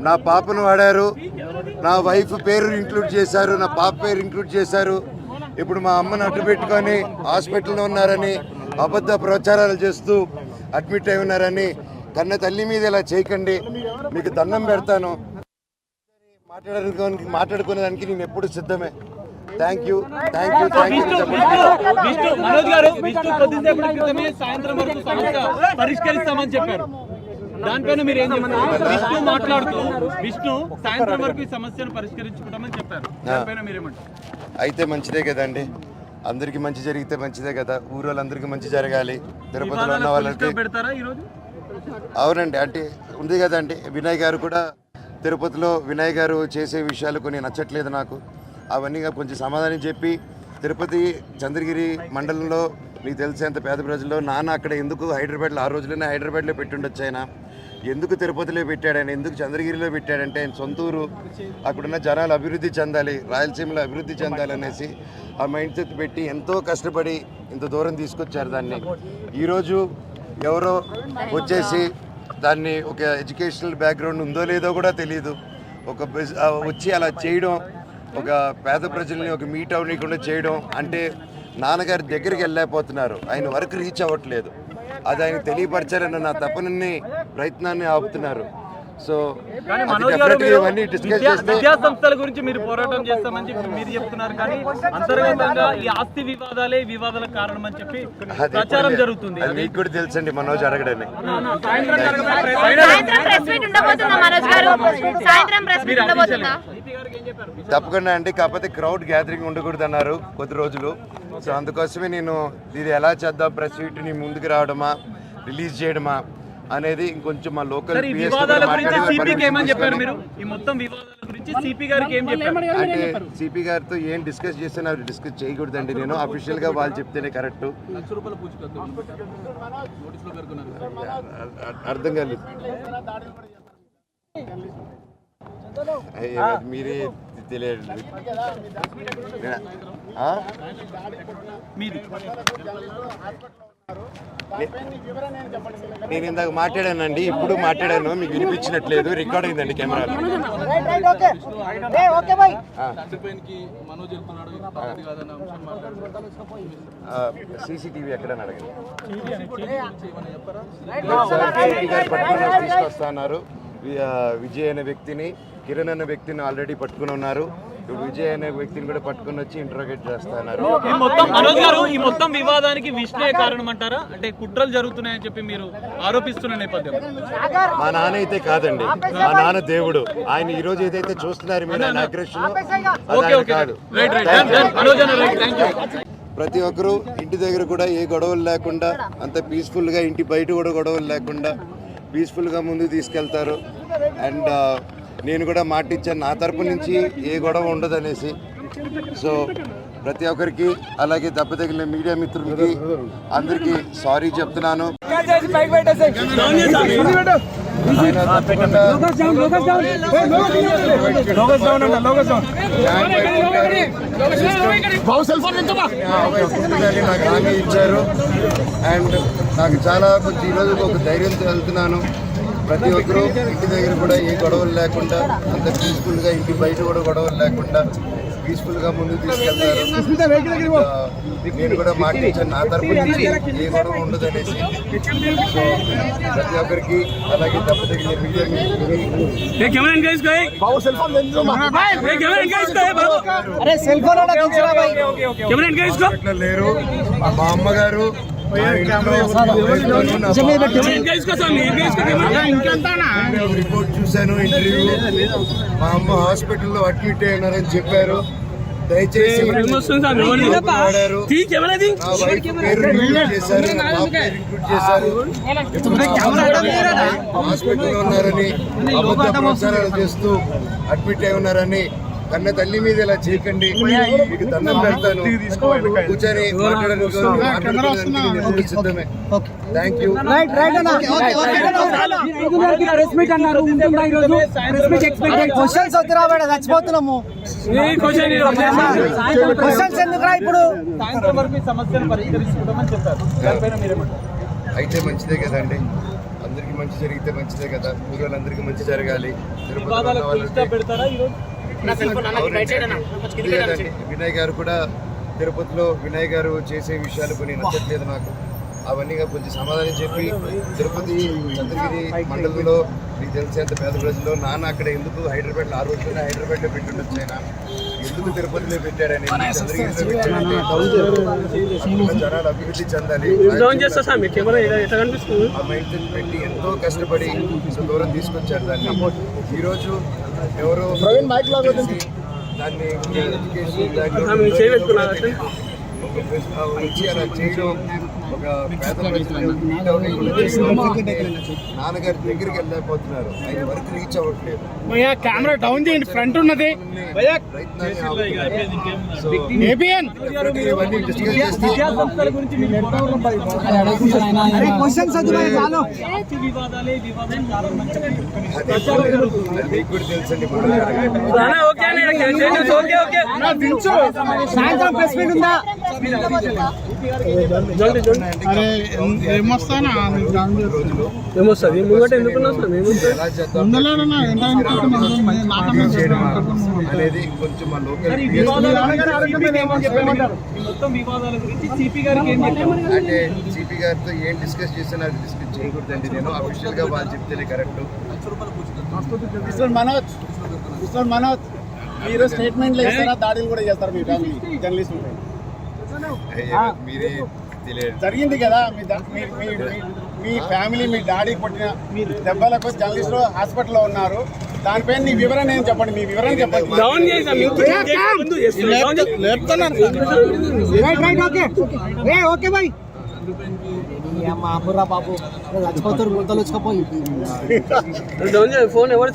నా పాపను వాడారు, నా వైఫ్ పేరు ఇంక్లూడ్ చేశారు, నా పాప పేరు ఇంక్లూడ్ చేశారు. ఇప్పుడు మా అమ్మను అడ్డు పెట్టుకొని హాస్పిటల్లో ఉన్నారని అబద్ధ ప్రచారాలు చేస్తూ అడ్మిట్ అయి ఉన్నారని కన్న తల్లి మీద ఇలా చేయకండి, మీకు దండం పెడతాను. మాట్లాడుకునేదానికి నేను ఎప్పుడు సిద్ధమే. Thank you. మనోజ్ గారు కొద్దిసేపటి క్రితమే సాయంత్రం వరకు సమస్య పరిష్కరిస్తామని చెప్పారు. దానిపైన మీరు ఏం చెప్తారు? విష్ణు మాట్లాడుతూ సాయంత్రం వరకు ఈ సమస్యను పరిష్కరించుకుంటామని చెప్పారు. దానిపైన మీరేమంటారు? అయితే మంచిదే కదండి, అందరికి మంచి జరిగితే మంచిదే కదా. ఊరోళ్ళందరికీ మంచి జరగాలి. తిరుపతిలో ఉన్న వాళ్ళకి పెడతారా ఈరోజు? అవునండి, అంటే ఉంది కదండి. వినయ్ గారు కూడా తిరుపతిలో వినయ్ గారు చేసే విషయాలు కొన్ని నచ్చట్లేదు నాకు. అవన్నీ కొంచెం సమాధానం చెప్పి తిరుపతి చంద్రగిరి మండలంలో మీకు తెలిసేంత పేద ప్రజల్లో నాన్న అక్కడ ఎందుకు హైదరాబాద్లో ఆ రోజుల్లోనే హైదరాబాద్లో పెట్టుండొచ్చు. ఆయన ఎందుకు తిరుపతిలో పెట్టాడు, ఆయన ఎందుకు చంద్రగిరిలో పెట్టాడంటే ఆయన సొంతూరు, అక్కడున్న జనాలు అభివృద్ధి చెందాలి, రాయలసీమలో అభివృద్ధి చెందాలనేసి ఆ మైండ్ సెట్ పెట్టి ఎంతో కష్టపడి ఇంత దూరం తీసుకొచ్చారు దాన్ని. ఈరోజు ఎవరో వచ్చేసి దాన్ని ఒక ఎడ్యుకేషనల్ బ్యాక్గ్రౌండ్ ఉందో లేదో కూడా తెలియదు, వచ్చి అలా చేయడం, ఒక పేద ప్రజల్ని ఒక మీట్ అవ్వకుండా చేయడం అంటే నాన్నగారి దగ్గరికి వెళ్ళలేకపోతున్నారు, ఆయన వరకు రీచ్ అవ్వట్లేదు. అది ఆయన తెలియపరచాలని నా తపనని ప్రయత్నాన్ని ఆపుతున్నారు. సో ఇవన్నీ డిస్కస్ చేస్తే విద్యా సంస్థల గురించి మీరు పోరాటం చేస్తామని చెప్పి మీరు చెప్తున్నారు, కానీ అంతర్గతంగా ఈ ఆస్తి వివాదాలే వివాదాల కారణం అని చెప్పి ప్రచారం జరుగుతుంది. అది మీకు కూడా తెలుసండి, మనోజ్ అడగడని. తప్పకుండా అండి, కాకపోతే క్రౌడ్ గ్యాదరింగ్ ఉండకూడదు అన్నారు కొద్ది రోజులు. సో అందుకోసమే నేను ఇది ఎలా చేద్దాం, ప్రెస్ మీట్ని ముందుకు రావడమా రిలీజ్ చేయడమా అనేది ఇంకొంచెం మా లోకల్ అంటే సిపి గారితో ఏం డిస్కస్ చేస్తే అవి డిస్కస్ చేయకూడదండి. నేను అఫీషియల్ గా వాళ్ళు చెప్తేనే కరెక్ట్. అర్థం కాలేదు, మీరే తెలియదు. నేను ఇందాక మాట్లాడానండి, ఇప్పుడు మాట్లాడాను, మీకు వినిపించినట్లేదు, రికార్డ్ అయిందండి కెమెరా. సీసీటీవీ ఎక్కడ అడగండి. తీసుకొస్తా అన్నారు. విజయ్ అనే వ్యక్తిని, కిరణ్ అనే వ్యక్తిని ఆల్రెడీ పట్టుకుని ఉన్నారు. విజయ్ అనే వ్యక్తిని కూడా పట్టుకుని వచ్చి ఇంటరోగేట్ చేస్తున్నారు. ఈ మొత్తం వివాదానికి విష్ణుయే కారణం అంటారా? అంటే కుట్రలు జరుగుతున్నాయని చెప్పి మీరు ఆరోపిస్తున్న నేపథ్యం. మా నాన్న అయితే కాదండి, మా నాన్న దేవుడు. ఆయన ఈ రోజు ఏదైతే చూస్తున్నారు మీరు ఆయన అగ్రెషన్ కాదు. ప్రతి ఒక్కరూ ఇంటి దగ్గర కూడా ఏ గొడవలు లేకుండా అంత పీస్ఫుల్గా, ఇంటి బయట కూడా గొడవలు లేకుండా పీస్ఫుల్గా ముందుకు తీసుకెళ్తారు. అండ్ నేను కూడా మాట ఇచ్చాను నా తరపు నుంచి ఏ గొడవ ఉండదు అనేసి. సో ప్రతి ఒక్కరికి, అలాగే దెబ్బ తగిలిన మీడియా మిత్రులకి అందరికీ సారీ చెప్తున్నాను. నాకు హామీ ఇచ్చారు అండ్ నాకు చాలా కొంచెం ఈరోజు ఒక ధైర్యంతో వెళ్తున్నాను. ప్రతి ఒక్కరూ ఇంటి దగ్గర కూడా ఏ గొడవలు లేకుండా అంత పీస్ఫుల్గా, ఇంటి బయట కూడా గొడవలు లేకుండా పీస్ఫుల్గా ముందుకు తీసుకెళ్తారు. నేను కూడా మాట ఇచ్చాను నా తరపు నుంచి ఏ గొడవ ఉండదు అనేసి. సో ప్రతి ఒక్కరికి, అలాగే దెబ్బ తగిలిన మీడియా లేరు. మా అమ్మగారు రిపోర్ట్ చూశాను, ఇంటర్వ్యూ. మా అమ్మ హాస్పిటల్లో అడ్మిట్ అయినారని చెప్పారు. దయచేసి వాడారు. హాస్పిటల్లో ఉన్నారని అబద్ధ ప్రచారాలు చేస్తూ అడ్మిట్ అయి ఉన్నారని కన్న తల్లి మీద ఇలా చేయకండి, మీకు దండం పెడతాను. కూర్చొని మాట్లాడడానికి సిద్ధమే. Thank you. చచ్చిపోతున్నాము. అయితే మంచిదే కదండి, అందరికి మంచి జరిగితే మంచిదే కదా, ఊళ్ళందరికీ మంచి జరగాలి. వివాదాలకు full stop పెడతారా ఈరోజు? లేదండి, వినయ్ గారు కూడా తిరుపతిలో వినయ్ గారు చేసే విషయాలు కొన్ని నచ్చట్లేదు నాకు. అవన్నీ కొంచెం సమాధానం చెప్పి, తిరుపతి చంద్రగిరి మండలంలో మీకు తెలిసేంత పేద ప్రజల్లో నాన్న అక్కడ ఎందుకు హైదరాబాద్లో, ఆ రోజున హైదరాబాద్లో పెట్టుండొచ్చు, ఆయన ఎందుకు తిరుపతిలో పెట్టాడని, చంద్రగిరిలో పెట్టాడని జనాలు అభివృద్ధి చెందాలి ఆ మైండ్ సెట్ పెట్టి ఎంతో కష్టపడి దూరం తీసుకొచ్చారు దాన్ని. ఈరోజు ఎవరో తెలిసి దాన్ని ఎడ్యుకేషన్ వచ్చి అలా చేయడం, ఒక పేద నాన్నగారి దగ్గరికి వెళ్ళలేకపోతున్నారు, ఆయన వరకు రీచ్ అవ్వట్లేదు. కెమెరా డౌన్ చేయండి, ఫ్రంట్ ఉన్నది. విద్యాసంస్థల గురించి మీకు మీకు కూడా తెలుసండి, సాయంత్రం ప్రెస్ మీట్ ఉందా? ఏమొస్తానా ఏమొస్తుంది ముంగట ఎందుకున్నా అనేది కొంచెం మా లోకల్ మొత్తం వివాదాల గురించి సిపి గారికి ఏం చెప్పారు? అంటే సిపి గారితో ఏం డిస్కస్ చేస్తున్నా అది డిస్కస్ చేయకూడదండి. నేను అఫీషియల్ గా వాళ్ళు చెప్తేనే కరెక్ట్. మనోజ్ మీరు స్టేట్మెంట్లు ఇస్తారా, దాడులు కూడా చేస్తారు మీ ఫ్యామిలీ జర్నలిస్ట్ మీరే తెలియదు జరిగింది కదా, మీ ఫ్యామిలీ మీ డాడీ కొట్టిన దెబ్బలకు జర్నలిస్టులు హాస్పిటల్లో ఉన్నారు. దానిపైన మీ వివరణ ఏం చెప్పండి, మీ వివరణ చెప్పండి. బాబు ఫోన్ ఎవరు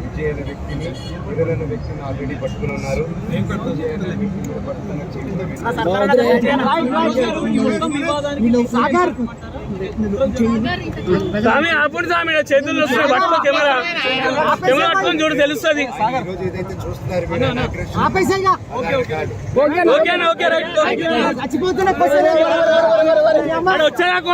విజయ్ అనే వ్యక్తిని, వినయ్ అనే వ్యక్తిని ఆల్రెడీ పట్టుకుని ఉన్నారు. విజయ్ అనే వ్యక్తిని కూడా పట్టుకున్న చేతుల్లో కెమెరా పట్టుకొని చూడు తెలుస్తుంది. ఈరోజు ఏదైతే చూస్తున్నారు వచ్చాక